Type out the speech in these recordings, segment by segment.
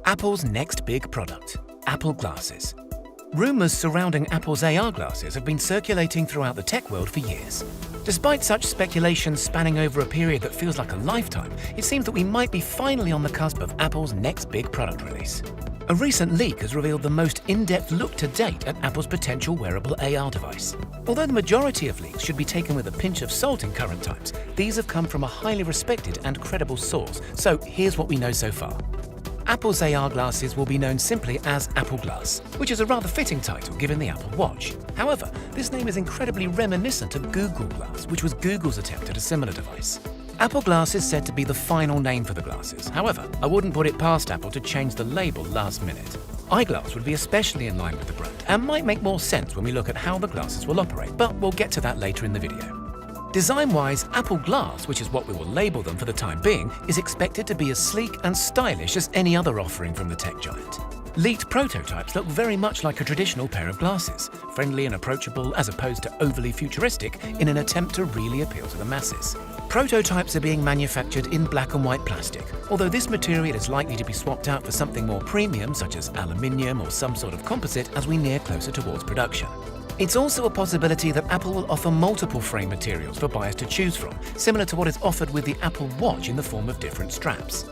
Apple's next big product, Apple Glasses. Rumors surrounding Apple's AR glasses have been circulating throughout the tech world for years. Despite such speculation spanning over a period that feels like a lifetime, it seems that we might be finally on the cusp of Apple's next big product release. A recent leak has revealed the most in-depth look to date at Apple's potential wearable AR device. Although the majority of leaks should be taken with a pinch of salt in current times, these have come from a highly respected and credible source, so here's what we know so far. Apple's AR glasses will be known simply as Apple Glass, which is a rather fitting title given the Apple Watch. However, this name is incredibly reminiscent of Google Glass, which was Google's attempt at a similar device. Apple Glass is said to be the final name for the glasses. However, I wouldn't put it past Apple to change the label last minute. Eyeglass would be especially in line with the brand and might make more sense when we look at how the glasses will operate, but we'll get to that later in the video. Design-wise, Apple Glass, which is what we will label them for the time being, is expected to be as sleek and stylish as any other offering from the tech giant. Leaked prototypes look very much like a traditional pair of glasses, friendly and approachable as opposed to overly futuristic in an attempt to really appeal to the masses. Prototypes are being manufactured in black and white plastic, although this material is likely to be swapped out for something more premium such as aluminium or some sort of composite as we near closer towards production. It's also a possibility that Apple will offer multiple frame materials for buyers to choose from, similar to what is offered with the Apple Watch in the form of different straps.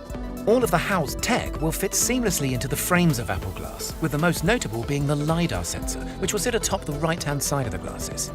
All of the housed tech will fit seamlessly into the frames of Apple Glass, with the most notable being the LiDAR sensor, which will sit atop the right-hand side of the glasses.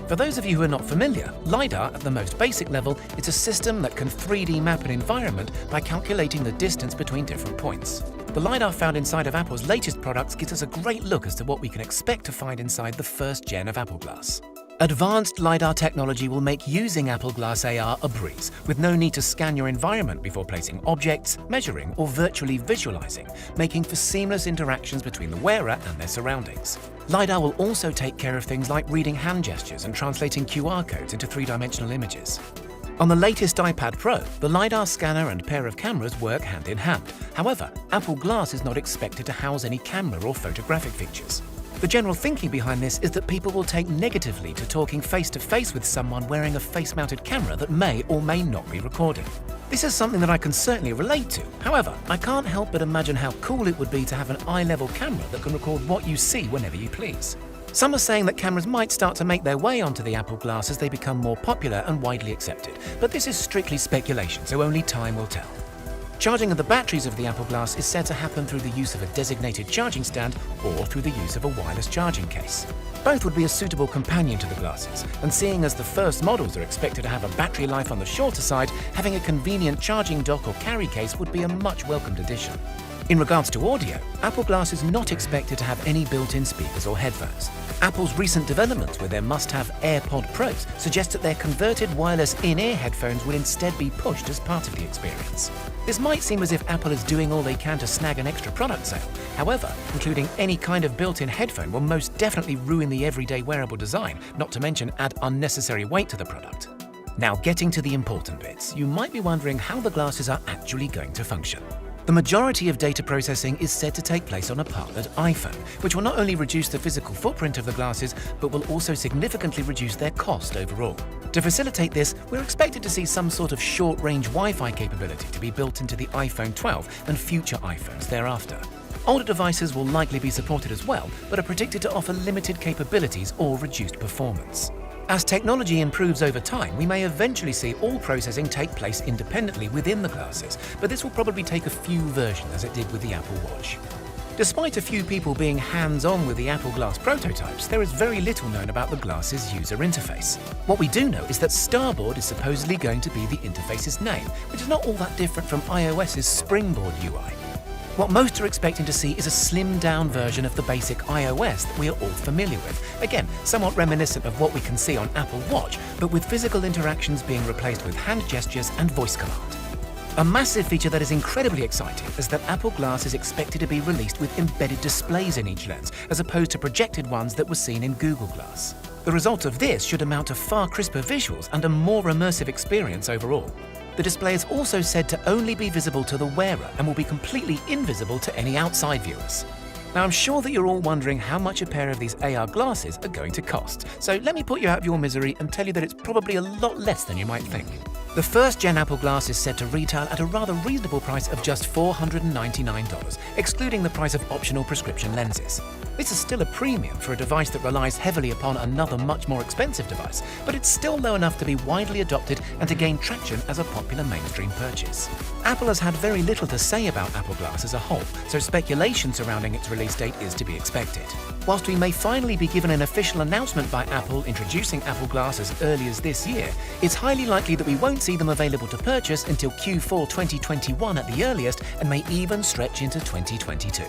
For those of you who are not familiar, LiDAR, at the most basic level, is a system that can 3D map an environment by calculating the distance between different points. The LiDAR found inside of Apple's latest products gives us a great look as to what we can expect to find inside the first gen of Apple Glass. Advanced LiDAR technology will make using Apple Glass AR a breeze, with no need to scan your environment before placing objects, measuring, or virtually visualizing, making for seamless interactions between the wearer and their surroundings. LiDAR will also take care of things like reading hand gestures and translating QR codes into three-dimensional images. On the latest iPad Pro, the LiDAR scanner and pair of cameras work hand in hand. However, Apple Glass is not expected to house any camera or photographic features. The general thinking behind this is that people will take negatively to talking face-to-face with someone wearing a face-mounted camera that may or may not be recording. This is something that I can certainly relate to. However, I can't help but imagine how cool it would be to have an eye-level camera that can record what you see whenever you please. Some are saying that cameras might start to make their way onto the Apple Glass as they become more popular and widely accepted, but this is strictly speculation, so only time will tell. Charging of the batteries of the Apple Glass is said to happen through the use of a designated charging stand or through the use of a wireless charging case. Both would be a suitable companion to the glasses, and seeing as the first models are expected to have a battery life on the shorter side, having a convenient charging dock or carry case would be a much welcomed addition. In regards to audio, Apple Glass is not expected to have any built-in speakers or headphones. Apple's recent developments with their must-have AirPod Pros suggest that their converted wireless in-ear headphones will instead be pushed as part of the experience. This might seem as if Apple is doing all they can to snag an extra product sale. However, including any kind of built-in headphone will most definitely ruin the everyday wearable design, not to mention add unnecessary weight to the product. Now, getting to the important bits, you might be wondering how the glasses are actually going to function. The majority of data processing is said to take place on a partnered iPhone, which will not only reduce the physical footprint of the glasses, but will also significantly reduce their cost overall. To facilitate this, we're expected to see some sort of short-range Wi-Fi capability to be built into the iPhone 12 and future iPhones thereafter. Older devices will likely be supported as well, but are predicted to offer limited capabilities or reduced performance. As technology improves over time, we may eventually see all processing take place independently within the glasses, but this will probably take a few versions as it did with the Apple Watch. Despite a few people being hands-on with the Apple Glass prototypes, there is very little known about the glasses' user interface. What we do know is that Starboard is supposedly going to be the interface's name, which is not all that different from iOS's Springboard UI. What most are expecting to see is a slimmed-down version of the basic iOS that we are all familiar with. Again, somewhat reminiscent of what we can see on Apple Watch, but with physical interactions being replaced with hand gestures and voice command. A massive feature that is incredibly exciting is that Apple Glass is expected to be released with embedded displays in each lens, as opposed to projected ones that were seen in Google Glass. The result of this should amount to far crisper visuals and a more immersive experience overall. The display is also said to only be visible to the wearer and will be completely invisible to any outside viewers. Now, I'm sure that you're all wondering how much a pair of these AR glasses are going to cost, so let me put you out of your misery and tell you that it's probably a lot less than you might think. The first-gen Apple Glass is said to retail at a rather reasonable price of just $499, excluding the price of optional prescription lenses. This is still a premium for a device that relies heavily upon another much more expensive device, but it's still low enough to be widely adopted and to gain traction as a popular mainstream purchase. Apple has had very little to say about Apple Glass as a whole, so speculation surrounding its release date is to be expected. Whilst we may finally be given an official announcement by Apple introducing Apple Glass as early as this year, it's highly likely that we won't see them available to purchase until Q4 2021 at the earliest, and may even stretch into 2022.